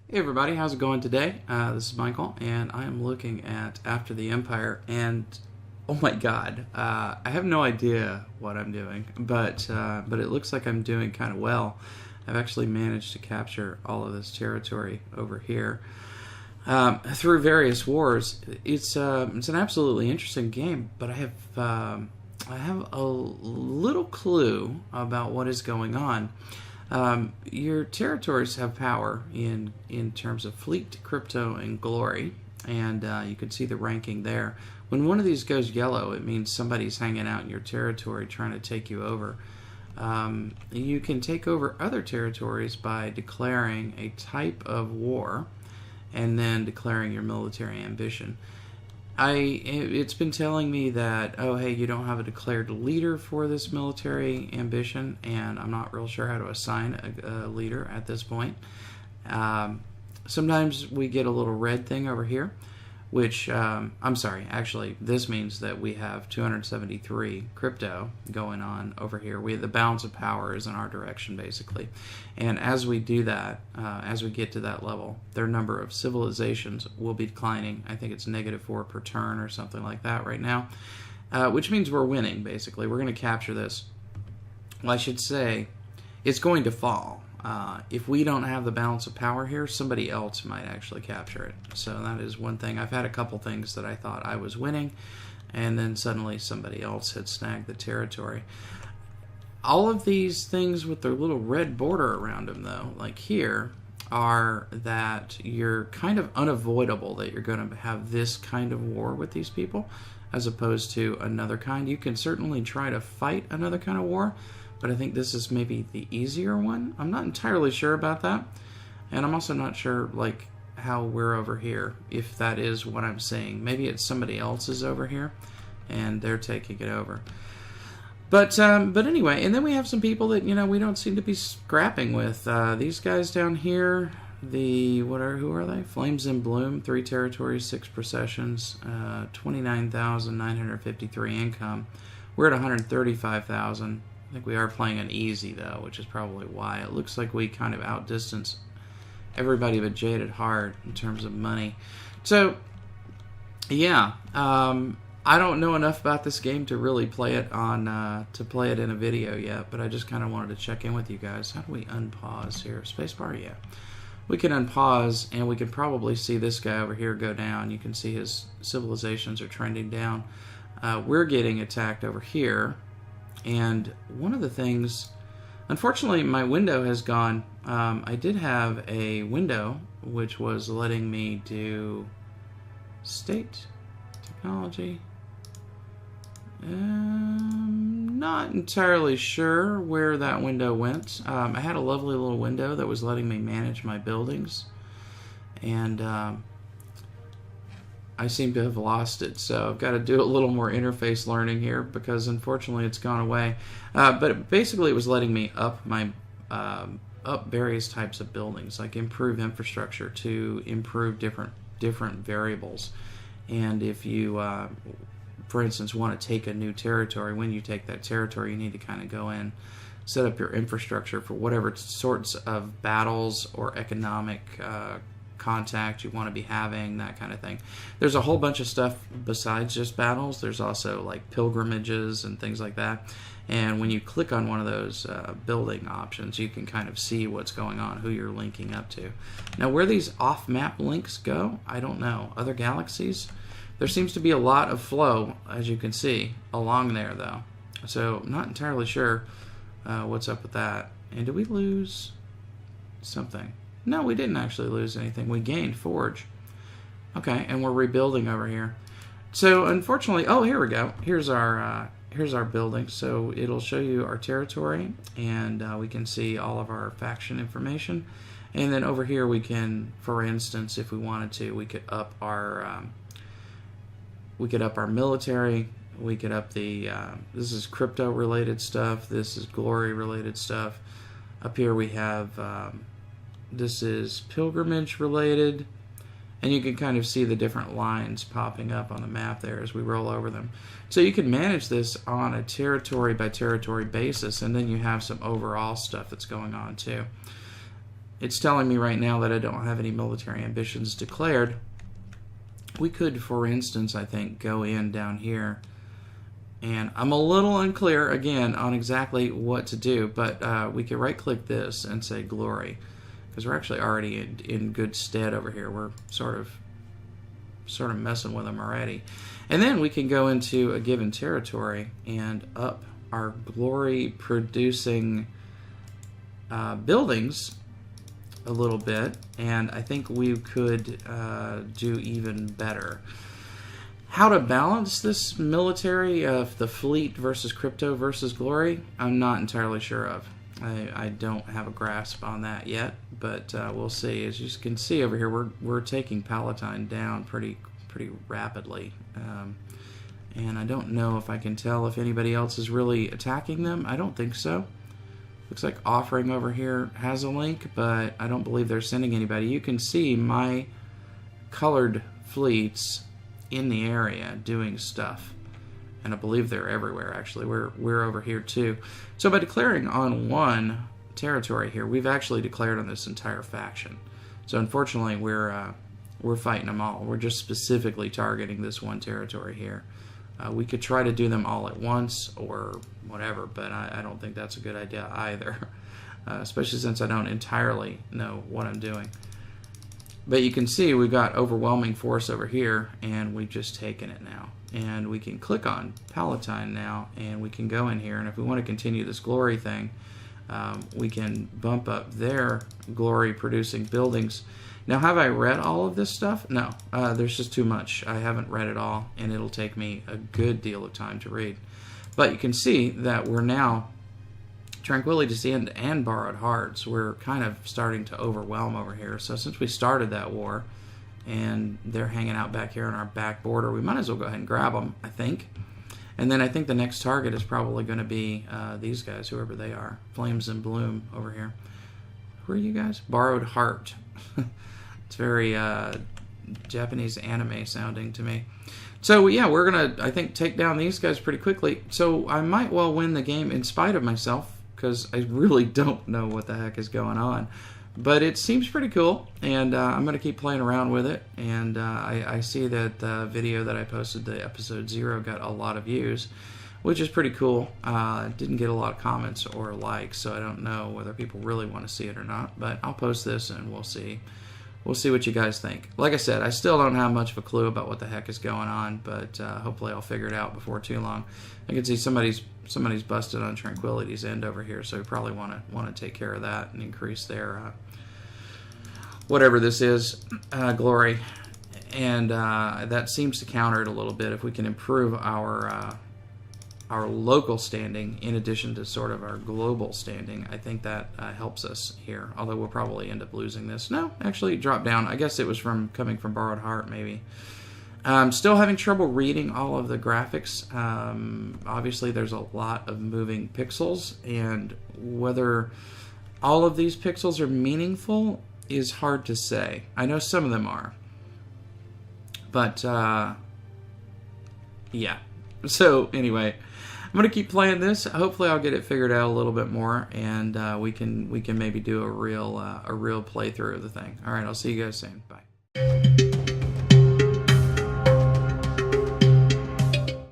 Hey everybody, how's it going today? This is Michael, and I am looking at After the Empire, and oh my god, I have no idea what I'm doing, but it looks like I'm doing kind of well. I've actually managed to capture all of this territory over here through various wars. It's an absolutely interesting game, but I have a little clue about what is going on. Your territories have power in terms of fleet, crypto, and glory, and you can see the ranking there. When one of these goes yellow, it means somebody's hanging out in your territory trying to take you over. You can take over other territories by declaring a type of war and then declaring your military ambition. It's been telling me that, oh hey, you don't have a declared leader for this military ambition, and I'm not real sure how to assign a leader at this point. Sometimes we get a little red thing over here, which I'm sorry, actually this means that we have 273 crypto going on over here. The balance of power is in our direction basically, and as we do that, as we get to that level, their number of civilizations will be declining. I think it's -4 per turn or something like that right now, which means we're winning basically. We're going to capture this. Well, I should say it's going to fall. If we don't have the balance of power here, somebody else might actually capture it. So that is one thing. I've had a couple things that I thought I was winning, and then suddenly somebody else had snagged the territory. All of these things with their little red border around them, though, like here, are that you're kind of unavoidable that you're going to have this kind of war with these people, as opposed to another kind. You can certainly try to fight another kind of war, but I think this is maybe the easier one. I'm not entirely sure about that, and I'm also not sure like how we're over here, if that is what I'm saying. Maybe it's somebody else's over here and they're taking it over. But anyway, and then we have some people that we don't seem to be scrapping with. These guys down here, who are they? Flames in Bloom, 3 territories, 6 processions, 29,953 income. We're at 135,000. I think we are playing on easy, though, which is probably why. It looks like we kind of outdistance everybody but Jaded Heart in terms of money. So, yeah, I don't know enough about this game to really play it in a video yet, but I just kind of wanted to check in with you guys. How do we unpause here? Spacebar, yeah. We can unpause, and we can probably see this guy over here go down. You can see his civilizations are trending down. We're getting attacked over here. And one of the things, unfortunately, my window has gone. I did have a window which was letting me do state technology. Not entirely sure where that window went. I had a lovely little window that was letting me manage my buildings, and I seem to have lost it, so I've got to do a little more interface learning here because unfortunately it's gone away. But basically it was letting me up various types of buildings, like improve infrastructure to improve different variables. And if you, for instance, want to take a new territory, when you take that territory, you need to kind of go in, set up your infrastructure for whatever sorts of battles or economic contact you want to be having, that kind of thing. There's a whole bunch of stuff besides just battles. There's also like pilgrimages and things like that, and when you click on one of those building options, you can kind of see what's going on, who you're linking up to. Now where these off-map links go, I don't know. Other galaxies, there seems to be a lot of flow, as you can see, along there though, so I'm not entirely sure what's up with that. And did we lose something? No, we didn't actually lose anything. We gained Forge. Okay, and we're rebuilding over here. So unfortunately, oh, here we go. Here's our building. So it'll show you our territory, and we can see all of our faction information. And then over here we can, for instance, if we wanted to, we could up our military. We could up the this is crypto related stuff. This is glory related stuff. Up here we have. This is pilgrimage related, and you can kind of see the different lines popping up on the map there as we roll over them. So you can manage this on a territory by territory basis, and then you have some overall stuff that's going on too. it's telling me right now that I don't have any military ambitions declared. We could, for instance, I think, go in down here, and I'm a little unclear, again, on exactly what to do, but we could right-click this and say glory, because we're actually already in good stead over here. We're sort of messing with them already. And then we can go into a given territory and up our glory-producing buildings a little bit, and I think we could do even better. How to balance this military of the fleet versus crypto versus glory, I'm not entirely sure of. I don't have a grasp on that yet, but we'll see. As you can see over here, we're taking Palatine down pretty rapidly, and I don't know if I can tell if anybody else is really attacking them. I don't think so. Looks like Offering over here has a link, but I don't believe they're sending anybody. You can see my colored fleets in the area doing stuff, and I believe they're everywhere. Actually, we're over here too. So by declaring on one territory here, we've actually declared on this entire faction. So unfortunately, we're fighting them all. We're just specifically targeting this one territory here. We could try to do them all at once or whatever, but I don't think that's a good idea either, especially since I don't entirely know what I'm doing. But you can see we've got overwhelming force over here, and we've just taken it now. And we can click on Palatine now, and we can go in here, and if we want to continue this glory thing, we can bump up their glory-producing buildings. Now, have I read all of this stuff? No, there's just too much. I haven't read it all, and it'll take me a good deal of time to read. But you can see that we're now Tranquility's End and Borrowed Hearts. We're kind of starting to overwhelm over here. So since we started that war, and they're hanging out back here on our back border, we might as well go ahead and grab them, I think. And then I think the next target is probably going to be these guys, whoever they are. Flames and Bloom over here. Who are you guys? Borrowed Heart. It's very Japanese anime sounding to me. So yeah, we're going to, I think, take down these guys pretty quickly. So I might well win the game in spite of myself, because I really don't know what the heck is going on. But it seems pretty cool, and I'm going to keep playing around with it. And I see that the video that I posted, the episode 0, got a lot of views, which is pretty cool. Didn't get a lot of comments or likes, so I don't know whether people really want to see it or not. But I'll post this, and we'll see. We'll see what you guys think. Like I said, I still don't have much of a clue about what the heck is going on, but hopefully I'll figure it out before too long. I can see somebody's busted on Tranquility's End over here, so we probably want to take care of that and increase their whatever this is, glory. And that seems to counter it a little bit. If we can improve our local standing in addition to sort of our global standing, I think that helps us here. Although we'll probably end up losing this. No, actually it dropped down. I guess it was coming from Borrowed Heart, maybe. I'm still having trouble reading all of the graphics. Obviously there's a lot of moving pixels, and whether all of these pixels are meaningful is hard to say. I know some of them are. But, yeah. So, anyway, I'm going to keep playing this. Hopefully I'll get it figured out a little bit more, and we can maybe do a real playthrough of the thing. Alright, I'll see you guys soon. Bye.